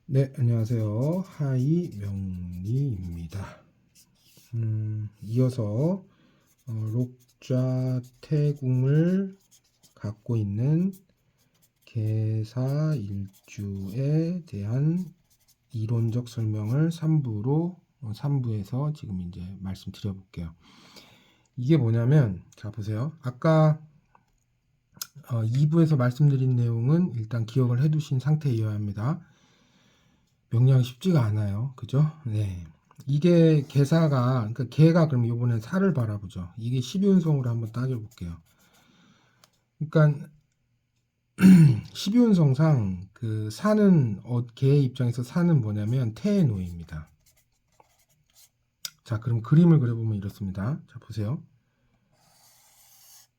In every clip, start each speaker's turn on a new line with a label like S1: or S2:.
S1: 네, 안녕하세요. 하이명리입니다. 이어서 록좌 태궁을 갖고 있는 개사일주에 대한 이론적 설명을 3부에서 지금 이제 말씀드려 볼게요. 이게 뭐냐면, 자, 보세요. 아까 2부에서 말씀드린 내용은 일단 기억을 해 두신 상태이어야 합니다. 명량이 쉽지가 않아요. 그죠? 네. 이게 개사가, 그러니까 개가 그럼 이번엔 사를 바라보죠. 이게 12운성으로 한번 따져볼게요. 그러니까 12운성상 그 사는, 개의 입장에서 사는 뭐냐면 태의 노예입니다. 자, 그럼 그림을 그려보면 이렇습니다. 자, 보세요.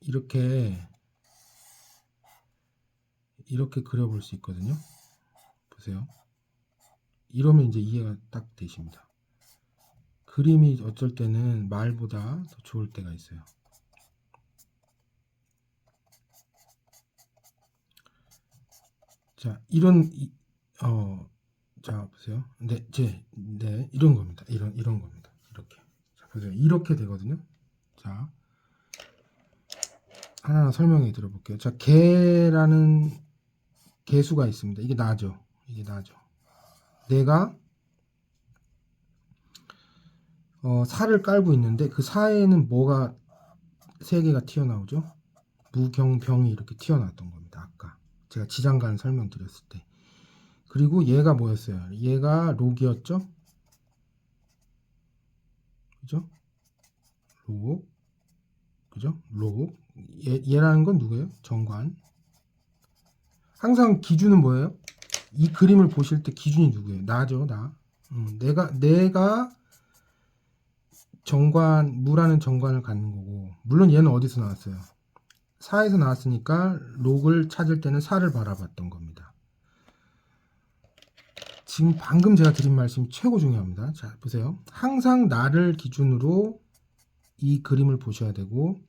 S1: 이렇게 그려볼 수 있거든요. 보세요. 이러면 이제 이해가 딱 되십니다. 그림이 어쩔 때는 말보다 더 좋을 때가 있어요. 자, 자, 보세요. 네, 이런 겁니다. 이런 겁니다. 이렇게. 자, 보세요. 이렇게 되거든요. 자, 하나하나 설명해 드려볼게요. 자, 개라는 개수가 있습니다. 이게 나죠. 이게 나죠. 내가 살을 깔고 있는데 그 사에는 뭐가 세 개가 튀어나오죠? 무경병이 이렇게 튀어나왔던 겁니다. 아까 제가 지장간 설명드렸을 때. 그리고 얘가 뭐였어요? 얘가 록이었죠? 그죠? 록. 그죠? 록. 얘라는 건 누구예요? 정관. 항상 기준은 뭐예요? 이 그림을 보실 때 기준이 누구예요? 나죠, 나. 내가 무라는 정관을 갖는 거고, 물론 얘는 어디서 나왔어요? 사에서 나왔으니까 록을 찾을 때는 사를 바라봤던 겁니다. 지금 방금 제가 드린 말씀이 최고 중요합니다. 자, 보세요. 항상 나를 기준으로 이 그림을 보셔야 되고,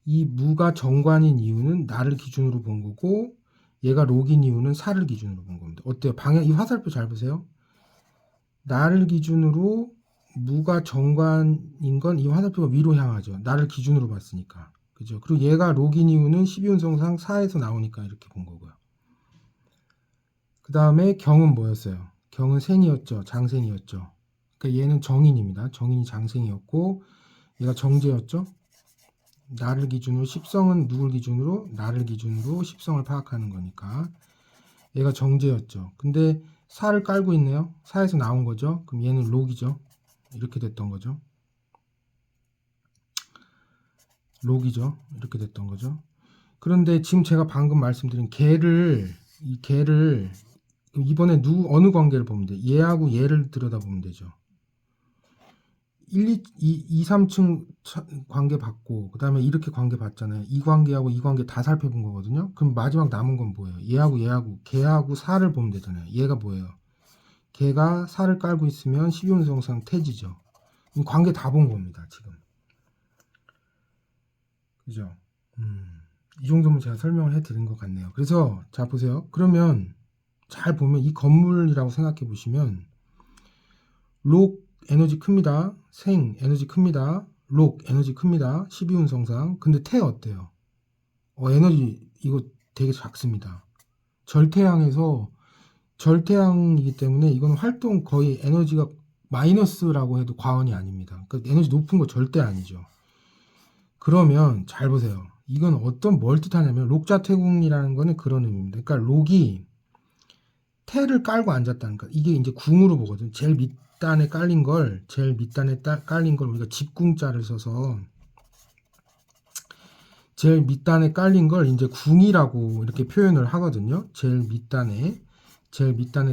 S1: 이 무가 정관인 이유는 나를 기준으로 본 거고, 얘가 록인 이유는 사를 기준으로 본 겁니다. 어때요? 이 화살표 잘 보세요. 나를 기준으로 무가 정관인 건 이 화살표가 위로 향하죠. 나를 기준으로 봤으니까. 그죠? 그리고 얘가 록인 이유는 12운성상 4에서 나오니까 이렇게 본 거고요. 그 다음에 경은 뭐였어요? 경은 생이었죠. 장생이었죠. 그러니까 얘는 정인입니다. 정인이 장생이었고, 얘가 정제였죠. 나를 기준으로, 십성은 누굴 기준으로? 나를 기준으로 십성을 파악하는 거니까. 얘가 정제였죠. 근데 사를 깔고 있네요. 사에서 나온 거죠. 그럼 얘는 록이죠. 이렇게 됐던 거죠. 록이죠. 이렇게 됐던 거죠. 그런데 지금 제가 방금 말씀드린 이 개를 이번에 어느 관계를 보면 돼? 얘하고 얘를 들여다보면 되죠. 2, 3층 관계 받고 그 다음에 이렇게 관계 받잖아요. 이 관계하고 이 관계 다 살펴본 거거든요. 그럼 마지막 남은 건 뭐예요? 얘하고 걔하고 사를 보면 되잖아요. 얘가 뭐예요? 걔가 사를 깔고 있으면 12운성상 태지죠. 관계 다 본 겁니다. 지금. 그죠? 이 정도면 제가 설명을 해드린 것 같네요. 그래서 자 보세요. 그러면 잘 보면 이 건물이라고 생각해 보시면 록 에너지 큽니다. 생 에너지 큽니다. 록 에너지 큽니다. 12운성상. 근데 태 어때요? 에너지 이거 되게 작습니다. 절태양이기 때문에 이건 활동 거의 에너지가 마이너스라고 해도 과언이 아닙니다. 그러니까 에너지 높은 거 절대 아니죠. 그러면 잘 보세요. 이건 뭘 뜻하냐면 록자태궁이라는 거는 그런 의미입니다. 그러니까 록이 태를 깔고 앉았다는 거. 이게 이제 궁으로 보거든요. 제일 밑단에 깔린 걸 우리가 집궁자를 써서 제일 밑단에 깔린 걸 이제 궁이라고 이렇게 표현을 하거든요. 제일 밑단에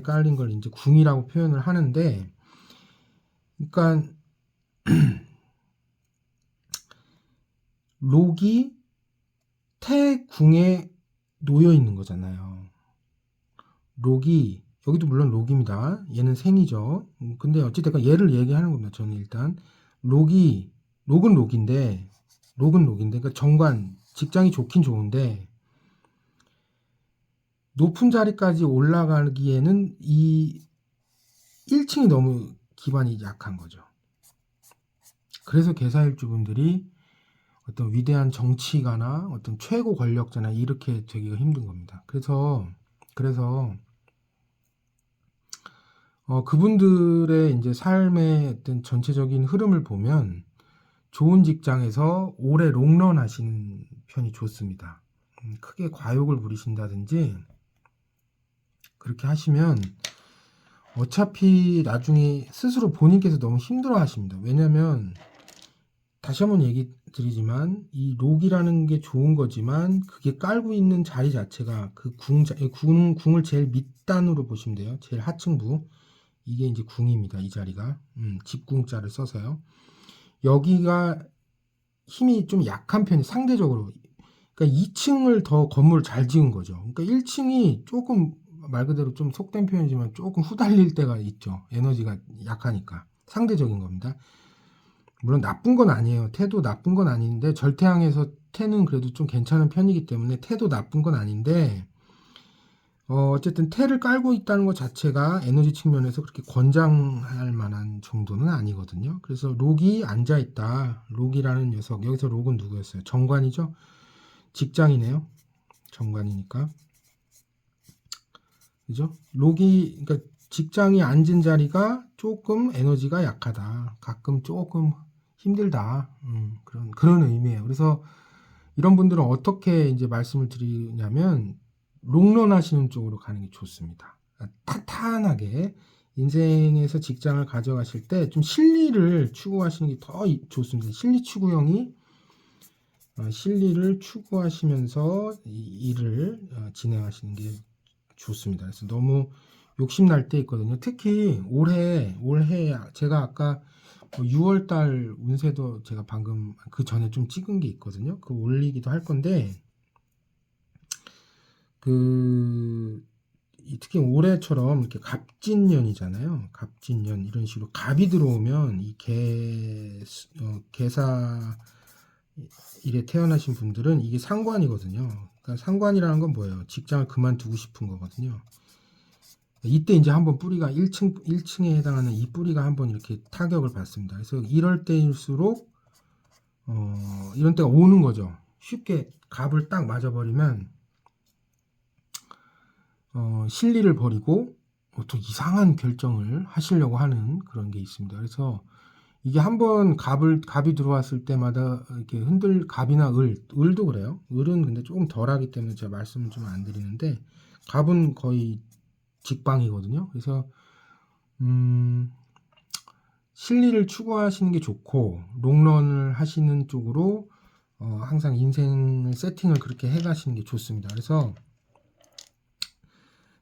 S1: 깔린 걸 이제 궁이라고 표현을 하는데, 그러니까 록이 태궁에 놓여 있는 거잖아요. 록이 여기도 물론 록입니다. 얘는 생이죠. 근데 어찌됐건 얘를 얘기하는 겁니다. 저는 일단 록은 록인데 그러니까 정관 직장이 좋긴 좋은데 높은 자리까지 올라가기에는 이 1층이 너무 기반이 약한 거죠. 그래서 개사일주분들이 어떤 위대한 정치가나 어떤 최고 권력자나 이렇게 되기가 힘든 겁니다. 그래서 그분들의 이제 삶의 어떤 전체적인 흐름을 보면 좋은 직장에서 오래 롱런 하시는 편이 좋습니다. 크게 과욕을 부리신다든지 그렇게 하시면 어차피 나중에 스스로 본인께서 너무 힘들어 하십니다. 왜냐면 다시 한번 얘기 드리지만 이 록이라는 게 좋은 거지만 그게 깔고 있는 자리 자체가 그 궁을 제일 밑단으로 보시면 돼요. 제일 하층부. 이게 이제 궁입니다. 이 자리가. 집궁자를 써서요. 여기가 힘이 좀 약한 편이 상대적으로. 그러니까 2층을 더 건물을 잘 지은 거죠. 그러니까 1층이 조금 말 그대로 좀 속된 표현이지만 조금 후달릴 때가 있죠. 에너지가 약하니까. 상대적인 겁니다. 물론 나쁜 건 아니에요. 태도 나쁜 건 아닌데 절대항에서 태는 그래도 좀 괜찮은 편이기 때문에 태도 나쁜 건 아닌데 어쨌든 태를 깔고 있다는 것 자체가 에너지 측면에서 그렇게 권장할 만한 정도는 아니거든요. 그래서 록이 앉아있다. 록이라는 녀석. 여기서 록은 누구였어요? 정관이죠? 직장이네요. 정관이니까. 그죠? 록이, 그러니까 직장이 앉은 자리가 조금 에너지가 약하다. 가끔 조금 힘들다. 그런 의미예요. 그래서 이런 분들은 어떻게 이제 말씀을 드리냐면, 롱런 하시는 쪽으로 가는 게 좋습니다. 탄탄하게 인생에서 직장을 가져가실 때 좀 실리를 추구하시는 게 더 좋습니다. 실리 추구형이 실리를 추구하시면서 이 일을 진행하시는 게 좋습니다. 그래서 너무 욕심 날 때 있거든요. 특히 올해 제가 아까 6월 달 운세도 제가 방금 그 전에 좀 찍은 게 있거든요. 그 올리기도 할 건데 특히 올해처럼 이렇게 갑진년이잖아요. 갑진년 이런 식으로 갑이 들어오면 이 개사 일에 태어나신 분들은 이게 상관이거든요. 그러니까 상관이라는 건 뭐예요? 직장을 그만두고 싶은 거거든요. 이때 이제 한번 뿌리가 1층에 해당하는 이 뿌리가 한번 이렇게 타격을 받습니다. 그래서 이럴 때일수록 이런 때가 오는 거죠. 쉽게 갑을 딱 맞아버리면 실리를 버리고 또 이상한 결정을 하시려고 하는 그런 게 있습니다. 그래서 이게 한번 갑이 들어왔을 때마다 이렇게 갑이나 을도 그래요. 을은 근데 조금 덜하기 때문에 제가 말씀을 좀 안 드리는데 갑은 거의 직방이거든요. 그래서 실리를 추구하시는 게 좋고 롱런을 하시는 쪽으로 항상 인생을 세팅을 그렇게 해가시는 게 좋습니다. 그래서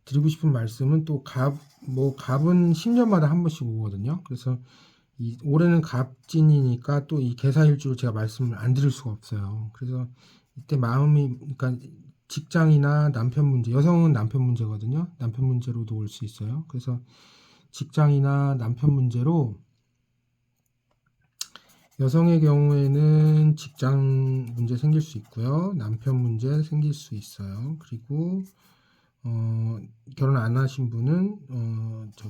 S1: 드리고 싶은 말씀은 또 갑은 10년마다 한 번씩 오거든요. 그래서 올해는 갑진이니까 또 이 개사일주로 제가 말씀을 안 드릴 수가 없어요. 그래서 이때 그러니까 직장이나 남편 문제, 여성은 남편 문제거든요. 남편 문제로도 올 수 있어요. 그래서 직장이나 남편 문제로 여성의 경우에는 직장 문제 생길 수 있고요. 남편 문제 생길 수 있어요. 그리고 결혼 안 하신 분은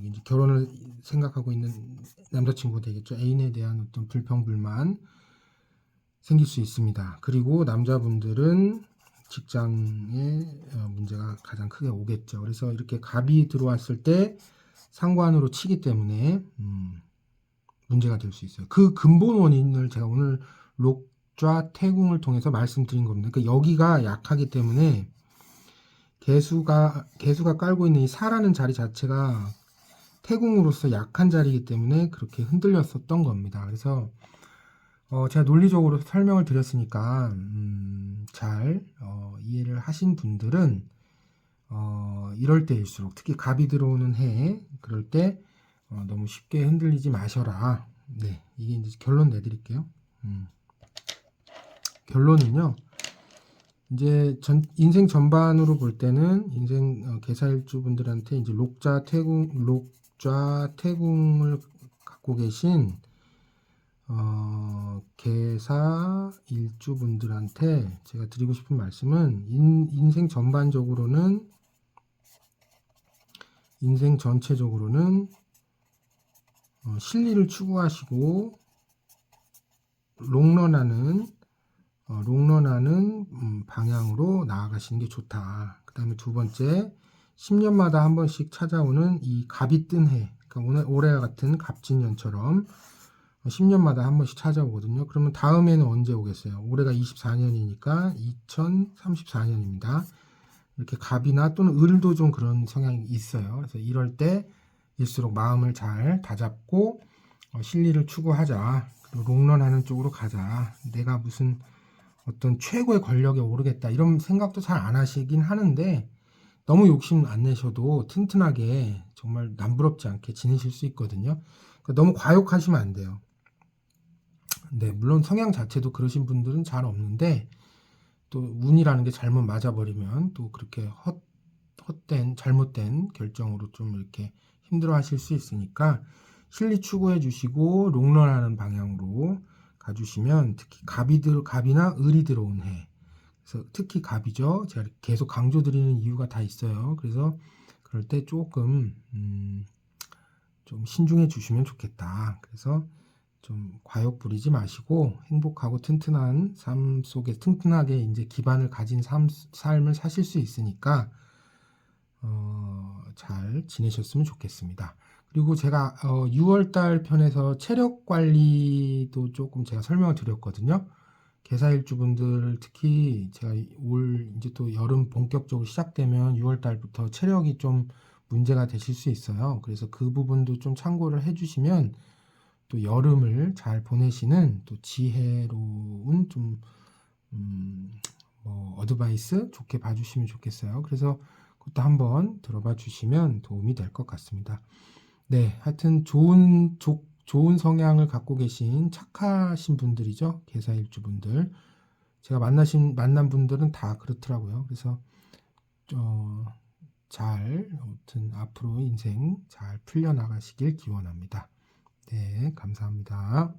S1: 이제 결혼을 생각하고 있는 남자친구가 되겠죠. 애인에 대한 어떤 불평불만 생길 수 있습니다. 그리고 남자분들은 직장에 문제가 가장 크게 오겠죠. 그래서 이렇게 갑이 들어왔을 때 상관으로 치기 때문에 문제가 될 수 있어요. 그 근본 원인을 제가 오늘 록좌 태궁을 통해서 말씀드린 겁니다. 그러니까 여기가 약하기 때문에 개수가 깔고 있는 이 사라는 자리 자체가 태궁으로서 약한 자리이기 때문에 그렇게 흔들렸었던 겁니다. 그래서 제가 논리적으로 설명을 드렸으니까 잘 이해를 하신 분들은 이럴 때일수록 특히 갑이 들어오는 해 그럴 때 너무 쉽게 흔들리지 마셔라. 네, 이게 이제 결론 내드릴게요. 결론은요. 이제 인생 전반으로 볼 때는 인생 개사일주 분들한테 이제 록좌 태궁을 갖고 계신 개사 일주 분들한테 제가 드리고 싶은 말씀은 인생 전반적으로는 인생 전체적으로는 실리를 추구하시고 롱런하는 방향으로 나아가시는 게 좋다. 그 다음에 두 번째, 10년마다 한 번씩 찾아오는 이 갑이 뜬 해, 그러니까 올해와 같은 갑진년처럼 10년마다 한 번씩 찾아오거든요. 그러면 다음에는 언제 오겠어요? 올해가 24년이니까 2034년입니다. 이렇게 갑이나 또는 을도 좀 그런 성향이 있어요. 그래서 이럴 때일수록 마음을 잘 다잡고 실리를 추구하자. 그리고 롱런하는 쪽으로 가자. 내가 무슨 어떤 최고의 권력에 오르겠다 이런 생각도 잘 안 하시긴 하는데 너무 욕심 안 내셔도 튼튼하게 정말 남부럽지 않게 지내실 수 있거든요. 그러니까 너무 과욕하시면 안 돼요. 네, 물론 성향 자체도 그러신 분들은 잘 없는데 또 운이라는 게 잘못 맞아버리면 또 그렇게 헛된 잘못된 결정으로 좀 이렇게 힘들어 하실 수 있으니까 실리 추구해 주시고 롱런하는 방향으로 가주시면 특히 갑이나 을이 들어온 해, 그래서 특히 갑이죠. 제가 계속 강조드리는 이유가 다 있어요. 그래서 그럴 때 조금 좀 신중해 주시면 좋겠다. 그래서 좀 과욕 부리지 마시고 행복하고 튼튼한 삶 속에 튼튼하게 이제 기반을 가진 삶을 사실 수 있으니까 잘 지내셨으면 좋겠습니다. 그리고 제가 6월달 편에서 체력 관리도 조금 제가 설명을 드렸거든요. 개사일주분들 특히 제가 올 이제 또 여름 본격적으로 시작되면 6월달부터 체력이 좀 문제가 되실 수 있어요. 그래서 그 부분도 좀 참고를 해주시면 또 여름을 잘 보내시는 또 지혜로운 좀 어드바이스 좋게 봐주시면 좋겠어요. 그래서 그것도 한번 들어봐 주시면 도움이 될 것 같습니다. 네, 하여튼 좋은 성향을 갖고 계신 착하신 분들이죠. 개사일주분들. 제가 만난 분들은 다 그렇더라고요. 그래서 아무튼 앞으로 인생 잘 풀려나가시길 기원합니다. 네, 감사합니다.